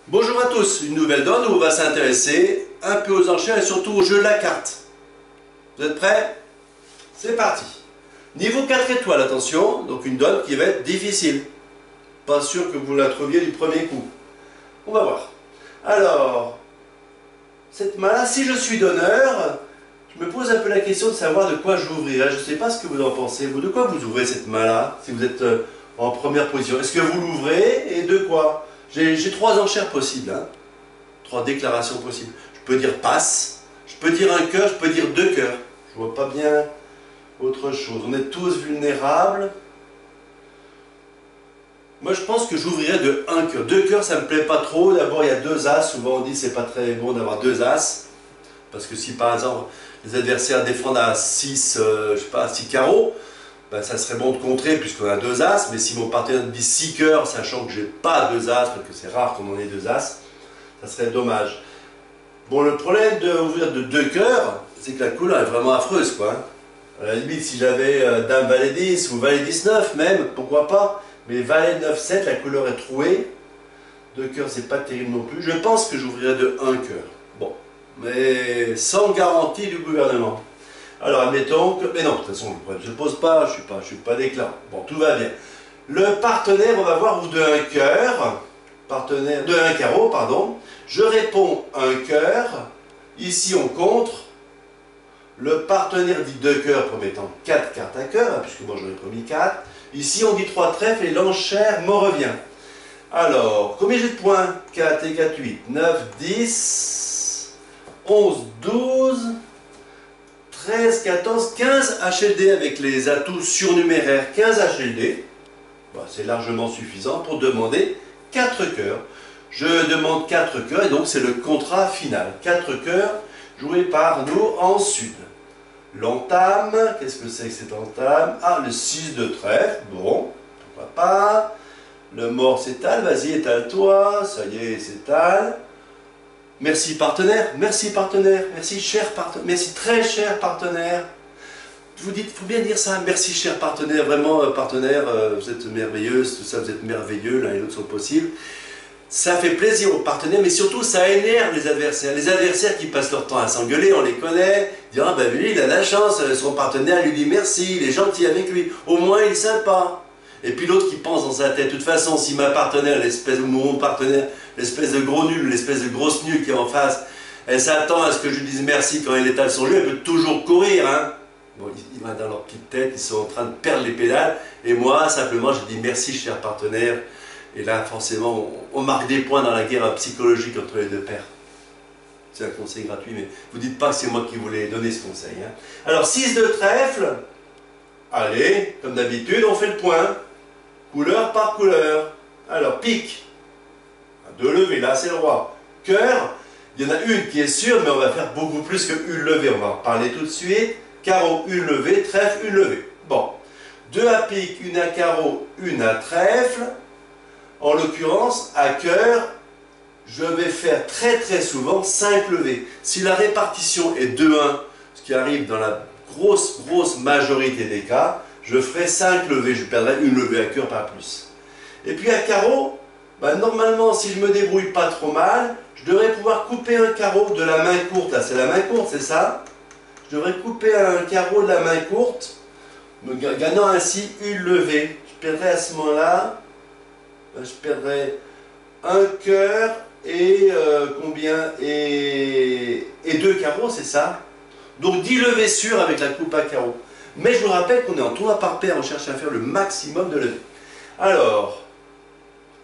Bonjour à tous, une nouvelle donne où on va s'intéresser un peu aux enchères et surtout au jeu de la carte. Vous êtes prêts? C'est parti. Niveau 4 étoiles, attention, donc une donne qui va être difficile. Pas sûr que vous la trouviez du premier coup. On va voir. Alors, cette main-là, si je suis donneur, je me pose un peu la question de savoir de quoi j'ouvrirai. Je ne sais pas ce que vous en pensez. Vous, de quoi vous ouvrez cette main-là, si vous êtes en première position? Est-ce que vous l'ouvrez et de quoi? J'ai trois enchères possibles, hein. Trois déclarations possibles. Je peux dire passe, je peux dire un cœur, je peux dire deux cœurs. Je vois pas bien autre chose. On est tous vulnérables. Moi, je pense que j'ouvrirais de un cœur. Deux cœurs, ça me plaît pas trop. D'abord, il y a deux as. Souvent, on dit que c'est pas très bon d'avoir deux as. Parce que si, par exemple, les adversaires défendent à 6, je sais pas, 6 carreaux, ben, ça serait bon de contrer puisqu'on a deux as. Mais si mon partenaire dit 6 cœurs, sachant que j'ai pas deux as, parce que c'est rare qu'on en ait deux as, ça serait dommage. Bon, le problème d'ouvrir de deux cœurs, c'est que la couleur est vraiment affreuse, quoi. À la limite, si j'avais Dame Valet 10 ou Valet 19 même, pourquoi pas. Mais Valet 9-7, la couleur est trouée. Deux cœurs, c'est pas terrible non plus. Je pense que j'ouvrirais de un cœur. Bon, mais sans garantie du gouvernement. Alors, admettons que... Mais non, de toute façon, je ne pose pas, je suis pas déclarant. Bon, tout va bien. Le partenaire, on va voir, ouvre de un cœur. Partenaire, de un carreau, pardon. Je réponds un cœur. Ici, on contre. Le partenaire dit deux cœurs, promettant 4 cartes à cœur, hein, puisque moi j'en ai promis 4. Ici, on dit 3 trèfles et l'enchère me revient. Alors, combien j'ai de points? 4 et 4, 8, 9, 10, 11, 12, 13, 14, 15 HLD avec les atouts surnuméraires. 15 HLD, bah, c'est largement suffisant pour demander 4 cœurs. Je demande 4 cœurs et donc c'est le contrat final. 4 cœurs joués par nous en sud. L'entame, qu'est-ce que c'est que cette entame? Ah, le 6 de trèfle, bon, pourquoi pas. Le mort s'étale, vas-y, étale-toi, ça y est, s'étale. Merci partenaire, merci cher partenaire, merci très cher partenaire. Vous dites, il faut bien dire ça, merci cher partenaire, vraiment partenaire, vous êtes merveilleuse, tout ça, vous êtes merveilleux, l'un et l'autre sont possibles. Ça fait plaisir aux partenaires, mais surtout ça énerve les adversaires. Les adversaires qui passent leur temps à s'engueuler, on les connaît, dire ah ben lui il a la chance, son partenaire lui dit merci, il est gentil avec lui, au moins il est sympa. Et puis l'autre qui pense dans sa tête, de toute façon si ma partenaire, l'espèce de mon partenaire, l'espèce de gros nul, l'espèce de grosse nulle qui est en face, elle s'attend à ce que je lui dise merci quand elle étale son jeu, elle peut toujours courir, hein. Bon, ils vont dans leur petite tête, ils sont en train de perdre les pédales, et moi simplement je dis merci cher partenaire. Et là, forcément, on marque des points dans la guerre psychologique entre les deux pairs. C'est un conseil gratuit, mais vous ne dites pas que c'est moi qui vous l'ai donné ce conseil. Hein. Alors, 6 de trèfle. Allez, comme d'habitude, on fait le point. Couleur par couleur. Alors, pique. Deux levées, là, c'est le roi. Cœur, il y en a une qui est sûre, mais on va faire beaucoup plus que une levée. On va en parler tout de suite. Carreau, une levée. Trèfle, une levée. Bon. Deux à pique, une à carreau, une à trèfle. En l'occurrence, à cœur, je vais faire très souvent 5 levées. Si la répartition est 2-1, ce qui arrive dans la grosse majorité des cas, je ferai 5 levées. Je perdrai une levée à cœur, pas plus. Et puis à carreau, bah, normalement, si je me débrouille pas trop mal, je devrais pouvoir couper un carreau de la main courte. Là, c'est la main courte, c'est ça? Je devrais couper un carreau de la main courte, me gagnant ainsi une levée. Je perdrai à ce moment-là... Je perdrai un cœur et combien et 2 carreaux, c'est ça? Donc 10 levées sûres avec la coupe à carreaux. Mais je vous rappelle qu'on est en tournoi par paire, on cherche à faire le maximum de levées. Alors,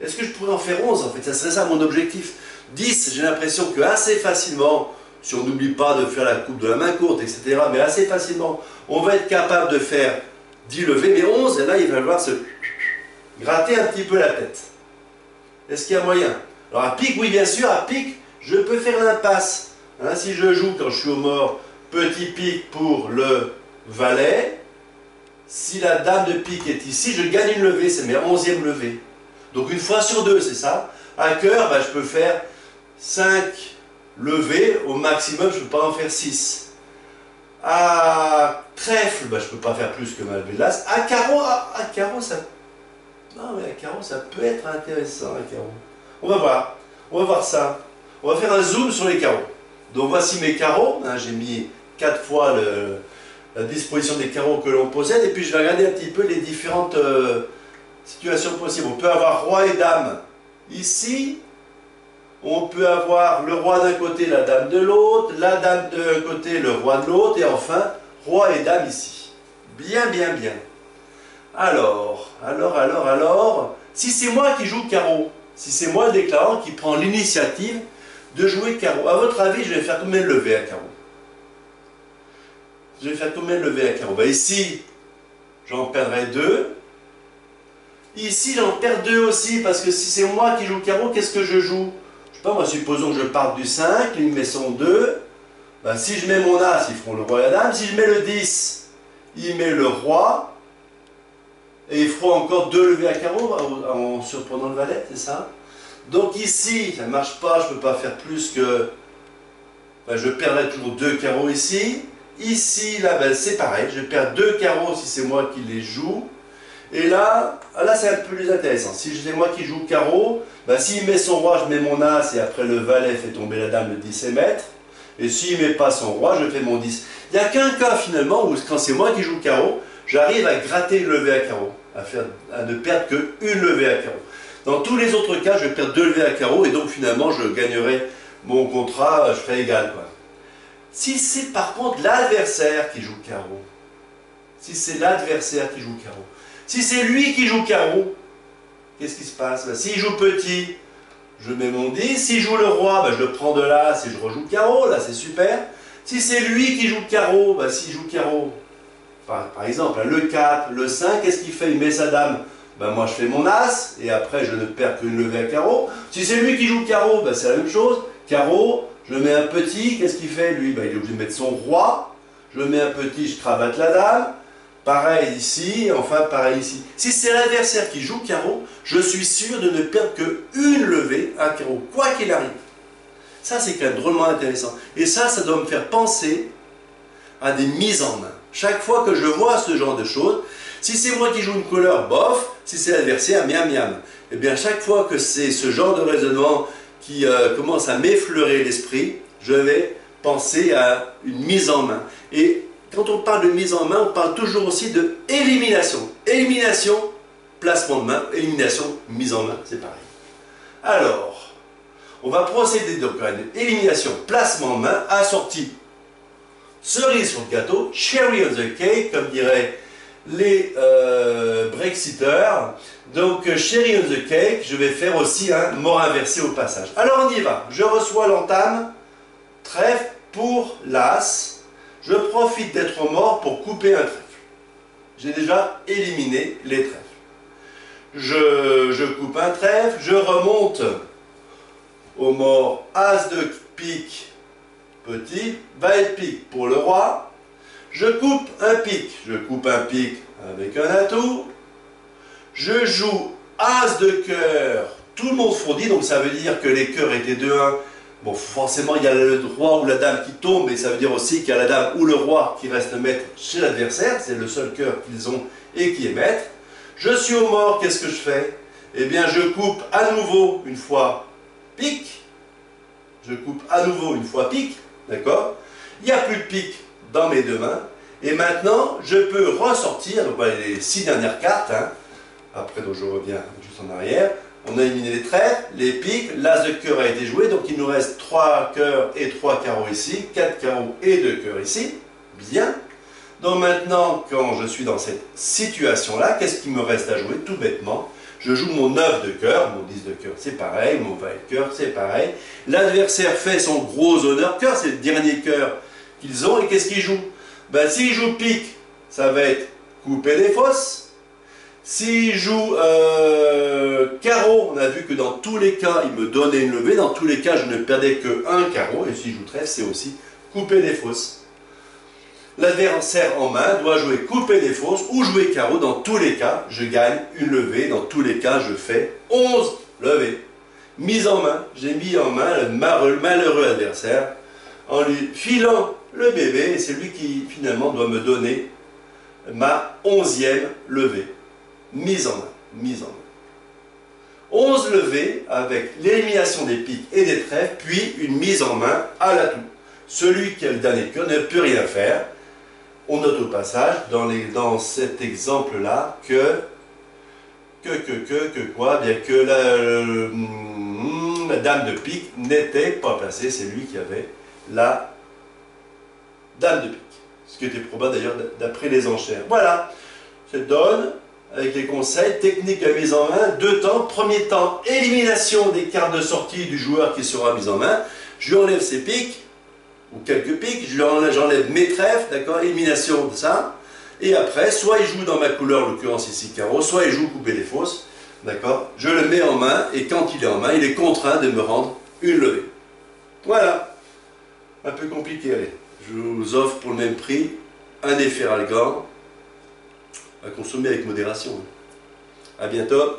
est-ce que je pourrais en faire 11 en fait? Ça serait ça mon objectif. 10, j'ai l'impression que assez facilement, si on n'oublie pas de faire la coupe de la main courte, etc., mais assez facilement, on va être capable de faire 10 levées, mais 11, et là il va falloir se... gratter un petit peu la tête. Est-ce qu'il y a moyen? Alors à pique, oui bien sûr, à pique, je peux faire l'impasse. Hein, si je joue quand je suis au mort, petit pique pour le valet. Si la dame de pique est ici, je gagne une levée, c'est mes 11e levée. Donc une fois sur deux, c'est ça. À cœur, bah, je peux faire 5 levées, au maximum, je ne peux pas en faire 6. À trèfle, bah, je ne peux pas faire plus que ma levée de l'as. À carreau, ça... Non, mais à carreau, ça peut être intéressant, à carreau. On va voir. On va voir ça. On va faire un zoom sur les carreaux. Donc voici mes carreaux. Hein, j'ai mis 4 fois la disposition des carreaux que l'on possède. Et puis je vais regarder un petit peu les différentes situations possibles. On peut avoir roi et dame ici. On peut avoir le roi d'un côté, la dame de l'autre. La dame d'un côté, le roi de l'autre. Et enfin, roi et dame ici. Bien, bien, bien. Alors, si c'est moi qui joue carreau, si c'est moi le déclarant qui prend l'initiative de jouer carreau, à votre avis, je vais faire combien de levées à carreau? Je vais faire combien de levées à carreau? Ben ici, j'en perdrai 2. Ici, j'en perds 2 aussi, parce que si c'est moi qui joue carreau, qu'est-ce que je joue? Je sais pas, moi, supposons que je parte du 5, lui met son 2. Ben, si je mets mon as, ils feront le roi et la dame. Si je mets le 10, il met le roi. Et il fera encore 2 levées à carreau en surprenant le valet, c'est ça? Donc ici, ça ne marche pas, je ne peux pas faire plus que... Ben, je perdrai toujours 2 carreaux ici. Ici, là, ben, c'est pareil, je perds 2 carreaux si c'est moi qui les joue. Et là c'est un peu plus intéressant. Si c'est moi qui joue carreau, ben, s'il met son roi, je mets mon as et après le valet fait tomber la dame, le 10 est maître. Et s'il ne met pas son roi, je fais mon 10. Il n'y a qu'un cas finalement où quand c'est moi qui joue carreau, j'arrive à gratter une levée à carreau, à ne perdre qu'une levée à carreau. Dans tous les autres cas, je vais perdre 2 levées à carreau et donc finalement je gagnerai mon contrat, je ferai égal, quoi. Si c'est par contre l'adversaire qui joue carreau, si c'est l'adversaire qui joue carreau, si c'est lui qui joue carreau, qu'est-ce qui se passe? S'il joue petit, je mets mon 10. S'il joue le roi, ben, je le prends de l'as et je rejoue carreau, là c'est super. Si c'est lui qui joue carreau, ben, s'il joue carreau, par exemple, le 4, le 5, qu'est-ce qu'il fait? Il met sa dame. Ben, moi, je fais mon as, et après, je ne perds qu'une levée à carreau. Si c'est lui qui joue carreau, ben, c'est la même chose. Carreau, je mets un petit, qu'est-ce qu'il fait? Lui, ben, il est obligé de mettre son roi. Je mets un petit, je cravate la dame. Pareil ici, enfin, pareil ici. Si c'est l'adversaire qui joue carreau, je suis sûr de ne perdre qu'une levée à carreau, quoi qu'il arrive. Ça, c'est quand même drôlement intéressant. Et ça doit me faire penser à des mises en main. Chaque fois que je vois ce genre de choses, si c'est moi qui joue une couleur, bof, si c'est l'adversaire, miam miam. Et bien chaque fois que c'est ce genre de raisonnement qui commence à m'effleurer l'esprit, je vais penser à une mise en main. Et quand on parle de mise en main, on parle toujours aussi de élimination. Élimination, placement de main, élimination, mise en main, c'est pareil. Alors, on va procéder donc à une élimination, placement de main, assorti cerise sur le gâteau, cherry on the cake, comme diraient les Brexiteurs. Donc, cherry on the cake, je vais faire aussi un mort inversé au passage. Alors, on y va. Je reçois l'entame, trèfle pour l'as. Je profite d'être mort pour couper un trèfle. J'ai déjà éliminé les trèfles. Je coupe un trèfle, je remonte au mort as de pique petit, valet de pique pour le roi. Je coupe un pique avec un atout. Je joue as de cœur, tout le monde fondit, donc ça veut dire que les cœurs étaient 2-1. Bon, forcément, il y a le roi ou la dame qui tombe, mais ça veut dire aussi qu'il y a la dame ou le roi qui reste maître chez l'adversaire. C'est le seul cœur qu'ils ont et qui est maître. Je suis au mort, qu'est-ce que je fais? Eh bien, je coupe à nouveau une fois pique. Je coupe à nouveau une fois pique, d'accord? Il n'y a plus de pique dans mes 2 mains. Et maintenant, je peux ressortir, donc voilà les 6 dernières cartes, hein. Après, donc je reviens juste en arrière. On a éliminé les trèfles, les piques, l'as de cœur a été joué, donc il nous reste 3 cœurs et 3 carreaux ici, 4 carreaux et 2 cœurs ici. Bien. Donc maintenant, quand je suis dans cette situation-là, qu'est-ce qu'il me reste à jouer? Tout bêtement, je joue mon 9 de cœur, mon 10 de cœur, c'est pareil, mon valet de cœur, c'est pareil. L'adversaire fait son gros honneur cœur, c'est le dernier cœur qu'ils ont, et qu'est-ce qu'il joue? Ben, s'il joue pique, ça va être couper les fosses. S'il joue carreau, on a vu que dans tous les cas, il me donnait une levée. Dans tous les cas, je ne perdais qu'un carreau. Et s'il joue trèfle, c'est aussi couper les fosses. L'adversaire en main doit jouer couper les fosses ou jouer carreau. Dans tous les cas, je gagne une levée. Dans tous les cas, je fais 11 levées. Mise en main, j'ai mis en main le malheureux adversaire en lui filant le bébé. Et c'est lui qui finalement doit me donner ma 11e levée. Mise en main, mise en main. 11 levées avec l'élimination des piques et des trèfles, puis une mise en main à l'atout. Celui qui a le dernier cœur ne peut rien faire. On note au passage, dans cet exemple-là, que quoi? Bien que la dame de pique n'était pas placée, c'est lui qui avait la dame de pique. Ce qui était probable d'ailleurs d'après les enchères. Voilà, je donne avec les conseils, technique de mise en main, 2 temps. Premier temps, élimination des cartes de sortie du joueur qui sera mise en main. Je lui enlève ses piques, ou quelques piques, j'enlève mes trèfles, d'accord, élimination de ça. Et après, soit il joue dans ma couleur, en l'occurrence ici carreau, soit il joue couper les fausses, d'accord. Je le mets en main, et quand il est en main, il est contraint de me rendre une levée. Voilà, un peu compliqué, allez. Je vous offre pour le même prix un Neferalgan à consommer avec modération. À bientôt.